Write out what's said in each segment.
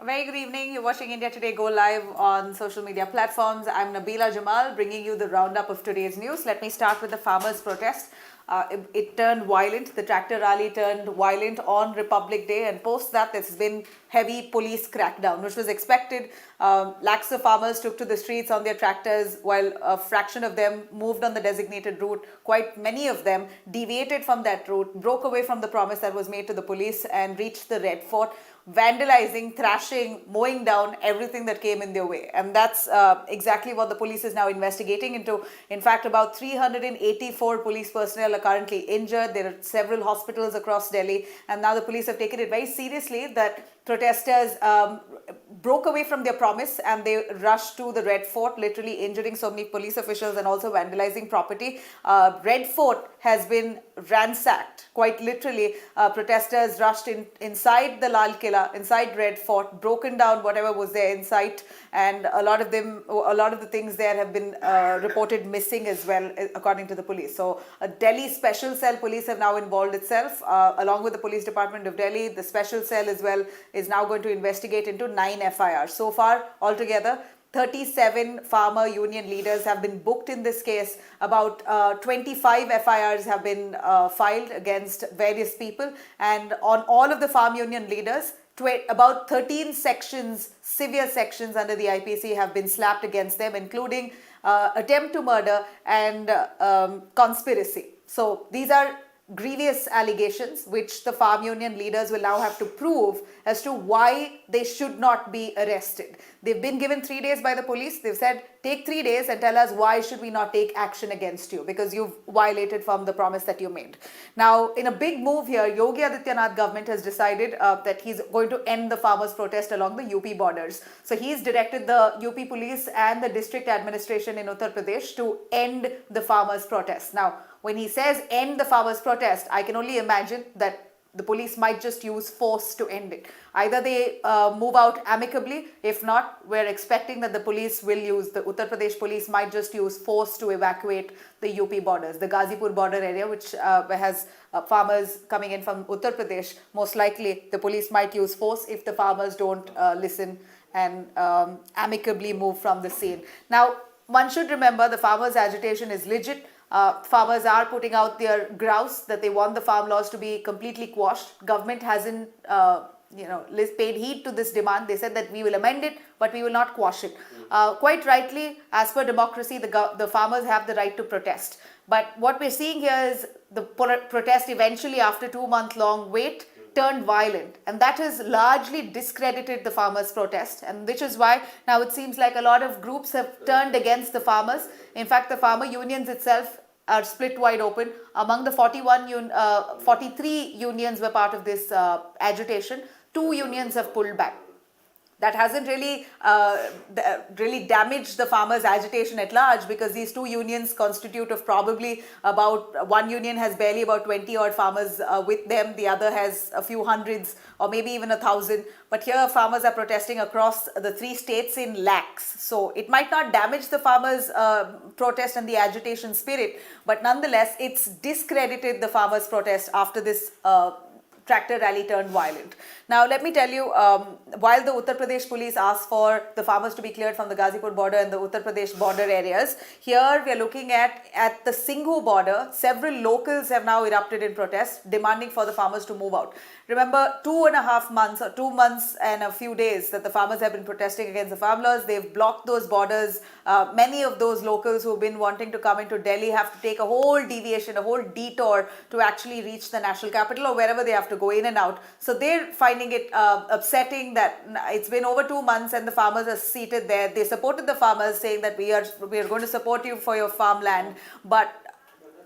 A very good evening. You're watching India Today Go live on social media platforms. I'm Nabila Jamal bringing you the roundup of today's news. Let me start with the farmers' protest. It turned violent. The tractor rally turned violent on Republic Day, and post that there's been heavy police crackdown, which was expected. Lakhs of farmers took to the streets on their tractors, while a fraction of them moved on the designated route. Quite many of them deviated from that route, broke away from the promise that was made to the police, and reached the Red Fort, vandalizing, thrashing, mowing down everything that came in their way. And that's exactly what the police is now investigating into. In fact, about 384 police personnel are currently injured. There are several hospitals across Delhi, and now the police have taken it very seriously that protesters broke away from their promise and they rushed to the Red Fort, literally injuring so many police officials and also vandalizing property. Red Fort has been ransacked, quite literally. Protesters rushed inside the Lal Killa, inside Red Fort, broken down whatever was there in sight, and a lot of the things there have been reported missing as well, according to the police. So Delhi Special Cell Police have now involved itself, along with the Police Department of Delhi. The Special Cell as well is now going to investigate into 9 FIRs. So far, altogether, 37 farmer union leaders have been booked in this case. About 25 FIRs have been filed against various people. And on all of the farm union leaders, about 13 sections, severe sections under the IPC have been slapped against them, including attempt to murder and conspiracy. So these are grievous allegations which the farm union leaders will now have to prove as to why they should not be arrested. They've been given 3 days by the police. They've said, take 3 days and tell us why should we not take action against you, because you've violated from the promise that you made. Now, in a big move here, Yogi Adityanath government has decided that he's going to end the farmers' protest along the UP borders. So he's directed the UP police and the district administration in Uttar Pradesh to end the farmers' protest. Now, when he says end the farmers' protest, I can only imagine that the police might just use force to end it. Either they move out amicably. If not, we're expecting that the police will use, the Uttar Pradesh police might just use force to evacuate the UP borders, the Ghazipur border area, which has farmers coming in from Uttar Pradesh. Most likely, the police might use force if the farmers don't listen and amicably move from the scene. Now, one should remember the farmers' agitation is legit. Farmers are putting out their grouse that they want the farm laws to be completely quashed. Government hasn't, paid heed to this demand. They said that we will amend it, but we will not quash it. Quite rightly, as per democracy, the farmers have the right to protest. But what we're seeing here is the protest eventually, after 2-month-long wait, turned violent, and that has largely discredited the farmers' protest, and which is why now it seems like a lot of groups have turned against the farmers. In fact, the farmer unions itself are split wide open. Among the 43 unions were part of this agitation. 2 unions have pulled back. That hasn't really damaged the farmers' agitation at large, because these 2 unions constitute of probably about, one union has barely about 20 odd farmers with them, the other has a few hundreds or maybe even 1,000. But here farmers are protesting across the 3 states in lakhs. So it might not damage the farmers' protest and the agitation spirit, but nonetheless it's discredited the farmers' protest after this tractor rally turned violent. Now, let me tell you, while the Uttar Pradesh police asked for the farmers to be cleared from the Ghazipur border and the Uttar Pradesh border areas, here we are looking at the Singhu border. Several locals have now erupted in protest, demanding for the farmers to move out. Remember, 2.5 months or 2 months and a few days that the farmers have been protesting against the farm laws. They've blocked those borders. Many of those locals who've been wanting to come into Delhi have to take a whole deviation, a whole detour to actually reach the national capital or wherever they have to go in and out. So they're finding it upsetting that it's been over 2 months and the farmers are seated there. They supported the farmers, saying that we are going to support you for your farmland, but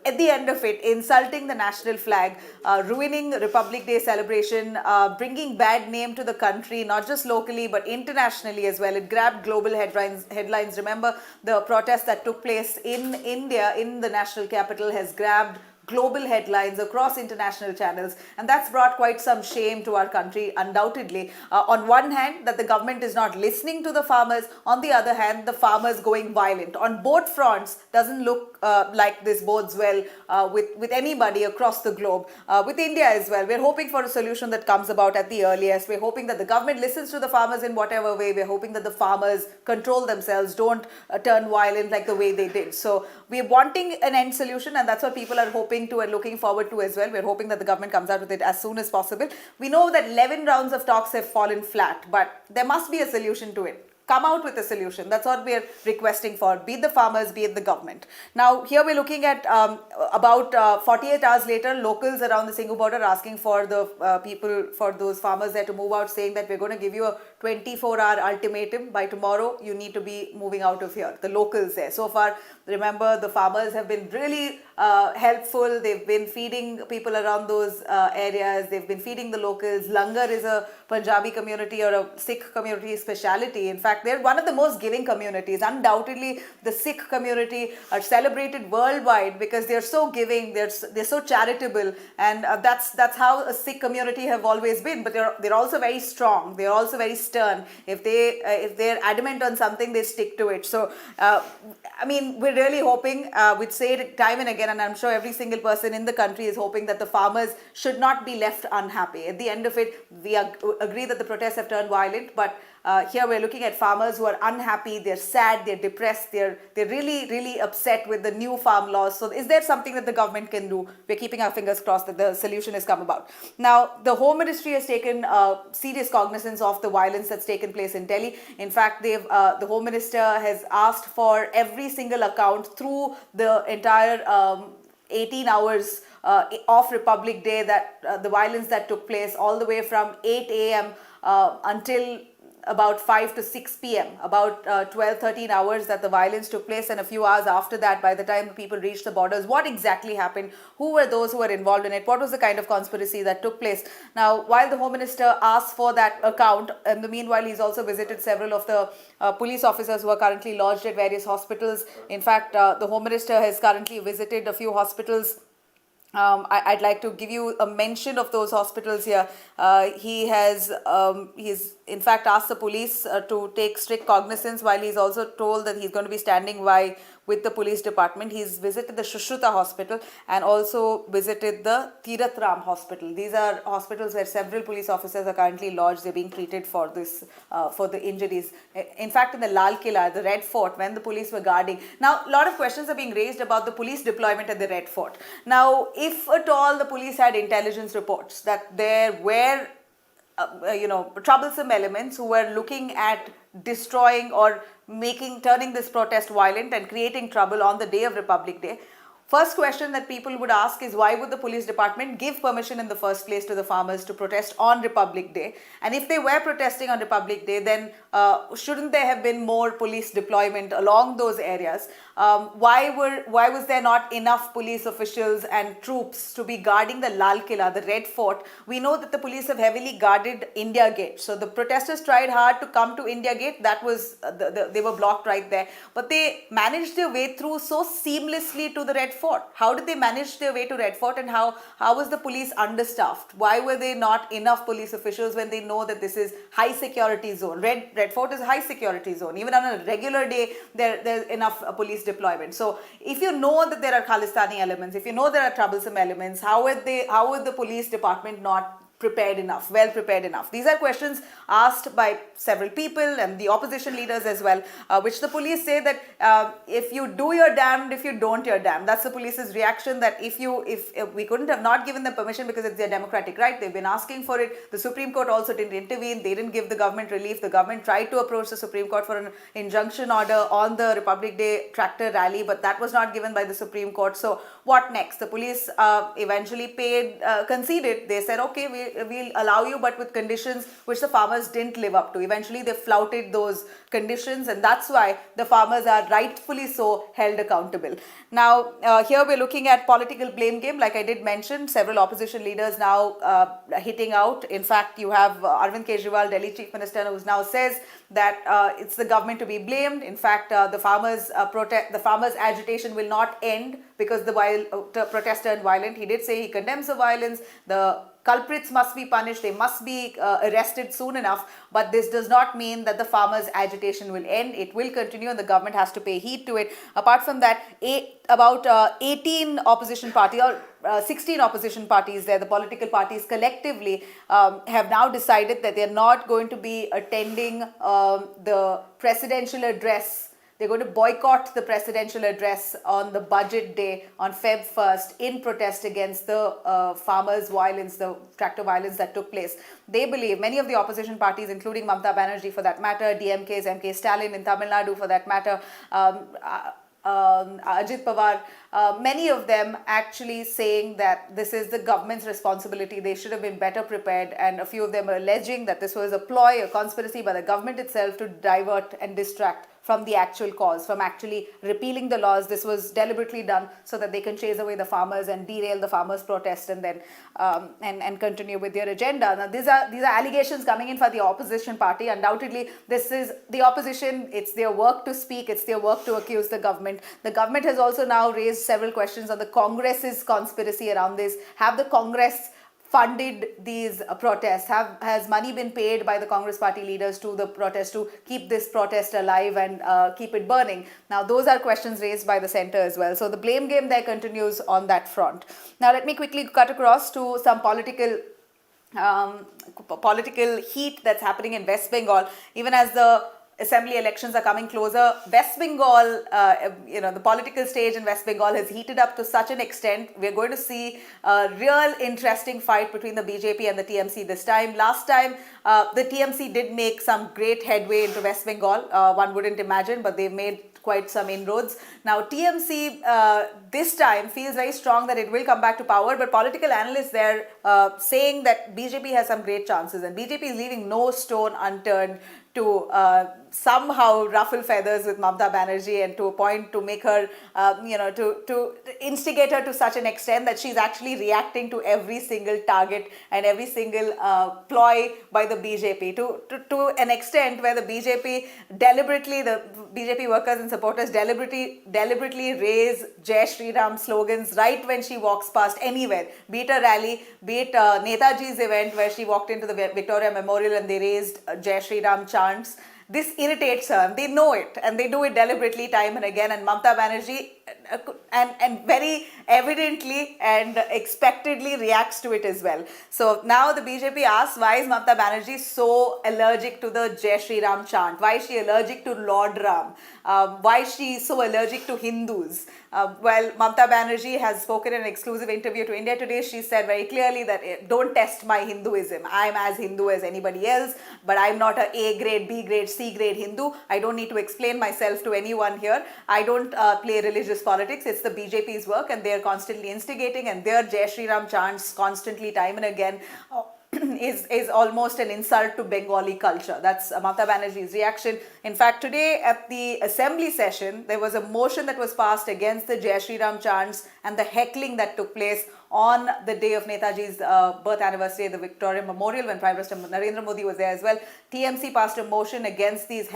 at the end of it, insulting the national flag, ruining Republic Day celebration, bringing bad name to the country, not just locally but internationally as well. It grabbed global headlines. Remember, the protest that took place in India, in the national capital, has grabbed global headlines across international channels, and that's brought quite some shame to our country, undoubtedly. On one hand, that the government is not listening to the farmers. On the other hand, the farmers going violent. On both fronts, doesn't look like this bodes well with anybody across the globe, with India as well. We're hoping for a solution that comes about at the earliest. We're hoping that the government listens to the farmers in whatever way. We're hoping that the farmers control themselves, don't turn violent like the way they did. So we're wanting an end solution, and that's what people are hoping to and looking forward to as well. We're hoping that the government comes out with it as soon as possible. We know that 11 rounds of talks have fallen flat, but there must be a solution to it. Come out with a solution. That's what we're requesting for, be it the farmers, be it the government. Now, here we're looking at about 48 hours later, locals around the Singhu border are asking for the people, for those farmers there to move out, saying that we're going to give you a 24-hour ultimatum. By tomorrow, you need to be moving out of here. The locals there. So far, remember, the farmers have been really helpful. They've been feeding people around those areas. They've been feeding the locals. Langar is a Punjabi community or a Sikh community speciality. In fact, they're one of the most giving communities. Undoubtedly, the Sikh community are celebrated worldwide because they're so giving, they're so charitable, and that's how a Sikh community have always been. But they're also very strong. They're also very stern. If they're adamant on something, they stick to it. So, I mean, we're really hoping. We say it time and again, and I'm sure every single person in the country is hoping that the farmers should not be left unhappy. At the end of it, we agree that the protests have turned violent, but here we're looking at farmers who are unhappy, they're sad, they're depressed, they're really, really upset with the new farm laws. So is there something that the government can do? We're keeping our fingers crossed that the solution has come about. Now, the Home Ministry has taken serious cognizance of the violence that's taken place in Delhi. In fact, the Home Minister has asked for every single account through the entire 18 hours of Republic Day, that the violence that took place all the way from 8 a.m. Until about 5 to 6 p.m., about 12, 13 hours that the violence took place, and a few hours after that, by the time the people reached the borders, what exactly happened? Who were those who were involved in it? What was the kind of conspiracy that took place? Now, while the Home Minister asked for that account, in the meanwhile, he's also visited several of the police officers who are currently lodged at various hospitals. In fact, the Home Minister has currently visited a few hospitals. I'd like to give you a mention of those hospitals here. He's in fact asked the police to take strict cognizance, while he's also told that he's going to be standing by with the police department. He's visited the Shushruta hospital and also visited the Tirath Ram hospital. These are hospitals where several police officers are currently lodged. They're being treated for this, for the injuries. In fact, in the Lal Killa, the Red Fort, when the police were guarding. Now, a lot of questions are being raised about the police deployment at the Red Fort. Now, if at all the police had intelligence reports that there were troublesome elements who were looking at destroying or turning this protest violent and creating trouble on the day of Republic Day, first question that people would ask is, why would the police department give permission in the first place to the farmers to protest on Republic Day? And if they were protesting on Republic Day, then shouldn't there have been more police deployment along those areas? Why was there not enough police officials and troops to be guarding the Lal Killa, the Red Fort? We know that the police have heavily guarded India Gate. So the protesters tried hard to come to India Gate. That was they were blocked right there. But they managed their way through so seamlessly to the Red Fort. How did they manage their way to Red Fort, and how was the police understaffed? Why were there not enough police officials when they know that this is high security zone? Red Fort is a high security zone. Even on a regular day, there's enough police deployment. So if you know that there are Khalistani elements, if you know there are troublesome elements, how would the police department not prepared enough, well prepared enough? These are questions asked by several people and the opposition leaders as well, which the police say that if you do, you're damned; if you don't, you're damned. That's the police's reaction, that if we couldn't have not given them permission because it's their democratic right. They've been asking for it. The Supreme Court also didn't intervene. They didn't give the government relief. The government tried to approach the Supreme Court for an injunction order on the Republic Day tractor rally, but that was not given by the Supreme Court. So what next? The police eventually conceded. They said, okay, we'll allow you, but with conditions which the farmers didn't live up to. Eventually, they flouted those conditions, and that's why the farmers are rightfully so held accountable. Now, here we're looking at political blame game. Like I did mention, several opposition leaders now hitting out. In fact, you have Arvind Kejriwal, Delhi Chief Minister, who now says that it's the government to be blamed. In fact, the farmers' agitation will not end because the protest turned violent. He did say he condemns the violence. The culprits must be punished, they must be arrested soon enough, but this does not mean that the farmers' agitation will end. It will continue and the government has to pay heed to it. Apart from that, about 18 opposition parties or 16 opposition parties there, the political parties collectively have now decided that they're not going to be attending the presidential address. They're going to boycott the presidential address on the budget day on Feb 1st in protest against the farmers' violence, the tractor violence that took place. They believe, many of the opposition parties, including Mamata Banerjee for that matter, DMK's MK Stalin in Tamil Nadu for that matter, Ajit Pawar, many of them actually saying that this is the government's responsibility. They should have been better prepared, and a few of them are alleging that this was a ploy, a conspiracy by the government itself to divert and distract from the actual cause, from actually repealing the laws. This was deliberately done so that they can chase away the farmers and derail the farmers' protest and then and continue with their agenda. Now, these are allegations coming in for the opposition party. Undoubtedly, this is the opposition. It's their work to speak. It's their work to accuse the government. The government has also now raised several questions on the Congress's conspiracy around this. Have the Congress funded these protests? Has money been paid by the Congress party leaders to the protest to keep this protest alive and keep it burning? Now, those are questions raised by the centre as well. So the blame game there continues on that front. Now, let me quickly cut across to some political heat that's happening in West Bengal. Even as the assembly elections are coming closer, West Bengal, the political stage in West Bengal has heated up to such an extent. We're going to see a real interesting fight between the BJP and the TMC this time. Last time, the TMC did make some great headway into West Bengal. One wouldn't imagine, but they've made quite some inroads. Now, TMC this time feels very strong that it will come back to power, but political analysts there saying that BJP has some great chances, and BJP is leaving no stone unturned to somehow ruffle feathers with Mamata Banerjee, and to a point to make her, to instigate her to such an extent that she's actually reacting to every single target and every single ploy by the BJP, to an extent where the BJP workers and supporters deliberately raise Jai Shri Ram slogans right when she walks past anywhere, be it a rally, be it Netaji's event where she walked into the Victoria Memorial and they raised Jai Shri Ram chants. This irritates her. They know it and they do it deliberately time and again. And Mamata Banerjee and very evidently and expectedly reacts to it as well. So now the BJP asks, why is Mamata Banerjee so allergic to the Jai Shri Ram chant? Why is she allergic to Lord Ram? Why is she so allergic to Hindus? Well, Mamata Banerjee has spoken in an exclusive interview to India Today. She said very clearly that don't test my Hinduism. I'm as Hindu as anybody else, but I'm not a A grade, B grade, C grade Hindu. I don't need to explain myself to anyone here. I don't play religious politics. It's the BJP's work, and they're constantly instigating, and their Jai Shri Ram chants constantly, time and again, is almost an insult to Bengali culture. That's Mamata Banerjee's reaction. In fact, today at the assembly session, there was a motion that was passed against the Jai Shri Ram chants and the heckling that took place on the day of Netaji's birth anniversary at the Victoria Memorial, when Prime Minister Narendra Modi was there as well. TMC passed a motion against this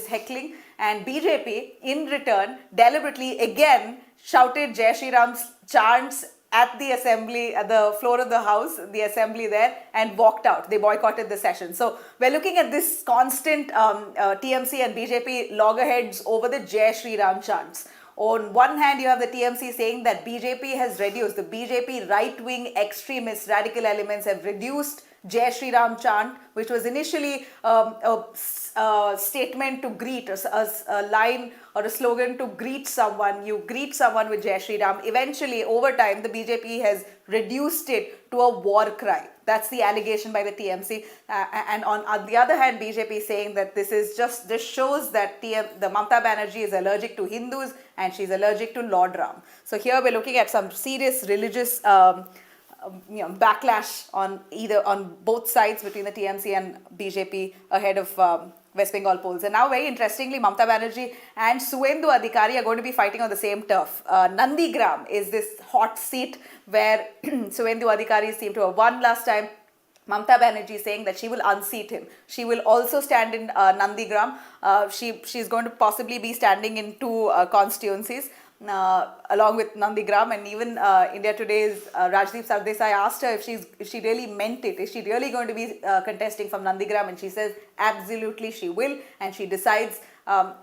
heckling, and BJP in return deliberately again shouted Jai Shri Ram's chants at the assembly, at the floor of the house, the assembly there, and walked out. They boycotted the session. So we're looking at this constant TMC and BJP loggerheads over the Jai Shri Ram chants. On one hand, you have the TMC saying that BJP has reduced, the BJP right-wing extremists, radical elements have reduced Jai Shri Ram chant, which was initially a statement to greet, a line or a slogan to greet someone. You greet someone with Jai Shri Ram. Eventually, over time, the BJP has reduced it to a war cry. That's the allegation by the TMC. And on the other hand, BJP is saying that this shows that the Mamata Banerjee is allergic to Hindus and she's allergic to Lord Ram. So here we're looking at some serious religious backlash on both sides between the TMC and BJP ahead of West Bengal polls. And now, very interestingly, Mamata Banerjee and Suvendu Adhikari are going to be fighting on the same turf. Nandigram is this hot seat where Suvendu Adhikari seemed to have won last time. Mamata Banerjee saying that she will unseat him. She will also stand in Nandigram. She's going to possibly be standing in two constituencies. along with Nandigram, and even India Today's Rajdeep Sardesai asked her if she really meant it. Is she really going to be contesting from Nandigram? And she says absolutely she will, and she decides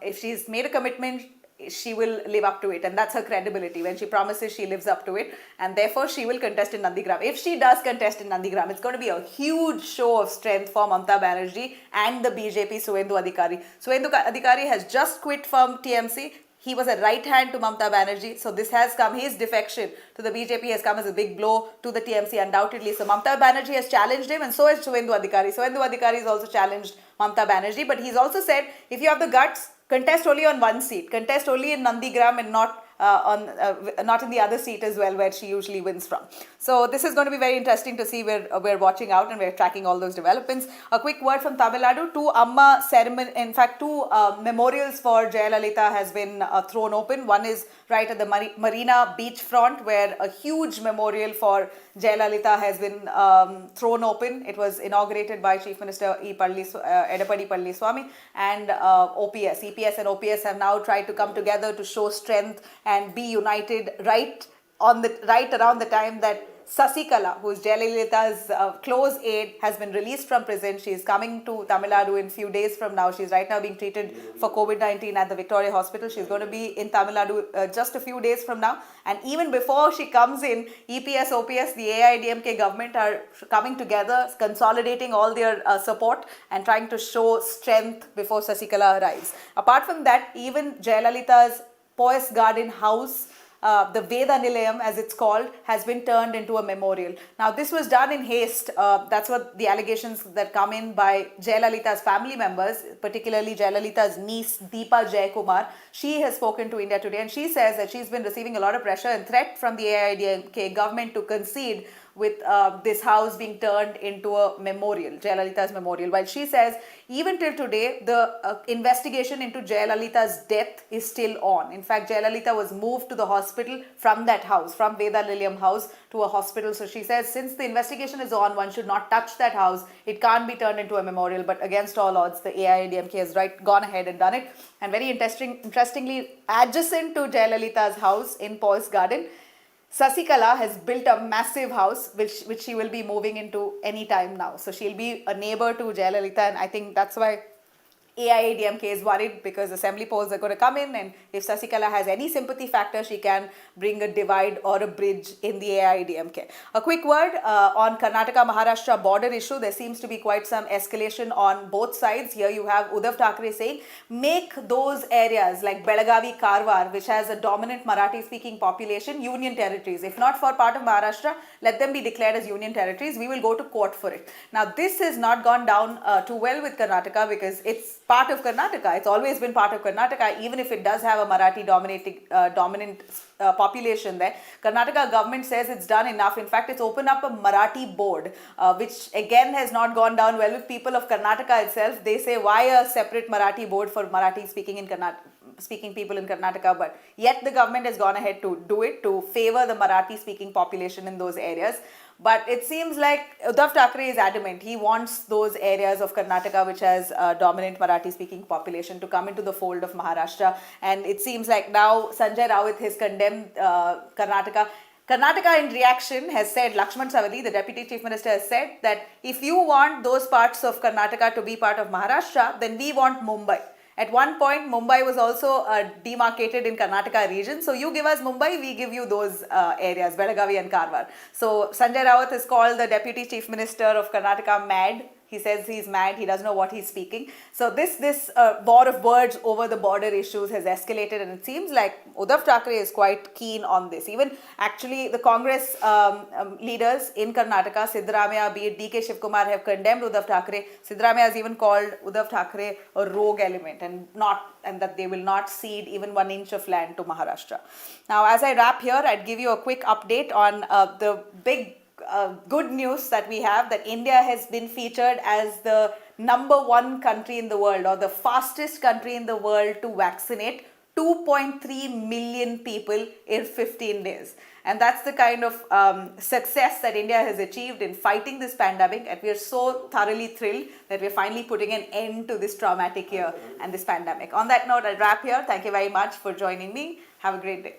if she's made a commitment, she will live up to it, and that's her credibility. When she promises, she lives up to it, and therefore she will contest in Nandigram. If she does contest in Nandigram, it's going to be a huge show of strength for Mamata Banerjee and the BJP Suvendu Adhikari. Suvendu Adhikari has just quit from TMC. He was a right hand to Mamata Banerjee, so this has come, his defection to the BJP has come as a big blow to the TMC undoubtedly. So Mamata Banerjee has challenged him, and so has Suvendu Adhikari. Suvendu Adhikari has also challenged Mamata Banerjee, but he's also said, if you have the guts, contest only on one seat. Contest only in Nandigram and not not in the other seat as well, where she usually wins from. So this is going to be very interesting to see. We're watching out and we're tracking all those developments. A quick word from Tamil Nadu. Two Amma ceremony, in fact, two memorials for Jayalalitha has been thrown open. One is right at the Marina beach front, where a huge memorial for Jayalalitha has been thrown open. It was inaugurated by Chief Minister Edapadi Palliswamy and OPS. EPS and OPS have now tried to come together to show strength and be united right around the time that Sasikala, who is Jayalalitha's close aide, has been released from prison. She is coming to Tamil Nadu in few days from now. She is right now being treated for COVID-19 at the Victoria Hospital. She is going to be in Tamil Nadu just a few days from now. And even before she comes in, EPS, OPS, the AIDMK government are coming together, consolidating all their support and trying to show strength before Sasikala arrives. Apart from that, even Jayalalitha's Poise Garden house, the Veda Nilayam as it's called, has been turned into a memorial. Now this was done in haste. That's what the allegations that come in by Jayalalitha's family members, particularly Jayalalitha's niece Deepa Jaykumar. She has spoken to India Today and she says that she's been receiving a lot of pressure and threat from the AIDMK government to concede with this house being turned into a memorial, Jayalalitha's memorial. While she says, even till today, the investigation into Jayalalitha's death is still on. In fact, Jayalalitha was moved to the hospital from that house, from Veda Nilayam house to a hospital. So she says, since the investigation is on, one should not touch that house. It can't be turned into a memorial. But against all odds, the AIADMK has gone ahead and done it. And very interestingly, adjacent to Jayalalitha's house in Poise Garden, Sasikala has built a massive house which she will be moving into any time now. So she'll be a neighbor to Jayalalitha, and I think that's why AIADMK is worried, because assembly polls are going to come in, and if Sasikala has any sympathy factor, she can bring a divide or a bridge in the AIADMK. A quick word on Karnataka Maharashtra border issue. There seems to be quite some escalation on both sides. Here you have Uddhav Thackeray saying, make those areas like Belagavi, Karwar, which has a dominant Marathi speaking population, union territories. If not for part of Maharashtra, let them be declared as union territories. We will go to court for it. Now this has not gone down too well with Karnataka, because it's part of Karnataka. It's always been part of Karnataka, even if it does have a Marathi dominant population there. Karnataka government says it's done enough. In fact, it's opened up a Marathi board, which again has not gone down well with people of Karnataka itself. They say, why a separate Marathi board for Marathi speaking people in Karnataka? But yet the government has gone ahead to do it, to favor the Marathi speaking population in those areas. But it seems like Uddhav Thackeray is adamant. He wants those areas of Karnataka which has a dominant Marathi speaking population to come into the fold of Maharashtra. And it seems like now Sanjay Raut has condemned Karnataka. Karnataka in reaction has said, Lakshman Savadi, the Deputy Chief Minister, has said that if you want those parts of Karnataka to be part of Maharashtra, then we want Mumbai. At one point, Mumbai was also demarcated in Karnataka region. So you give us Mumbai, we give you those areas, Belagavi and Karwar. So Sanjay Raut has called the Deputy Chief Minister of Karnataka mad. He says he's mad, he doesn't know what he's speaking. So this war of words over the border issues has escalated, and it seems like Uddhav Thackeray is quite keen on this. Even actually the Congress leaders in Karnataka, Siddaramaiah, be it DK Shivkumar, have condemned Uddhav Thackeray. Siddaramaiah has even called Uddhav Thackeray a rogue element, and that they will not cede even 1 inch of land to Maharashtra. Now, as I wrap here, I'd give you a quick update on the big good news that we have, that India has been featured as the #1 country in the world, or the fastest country in the world to vaccinate 2.3 million people in 15 days. And that's the kind of success that India has achieved in fighting this pandemic. And we are so thoroughly thrilled that we're finally putting an end to this traumatic year and this pandemic. On that note, I'll wrap here. Thank you very much for joining me. Have a great day.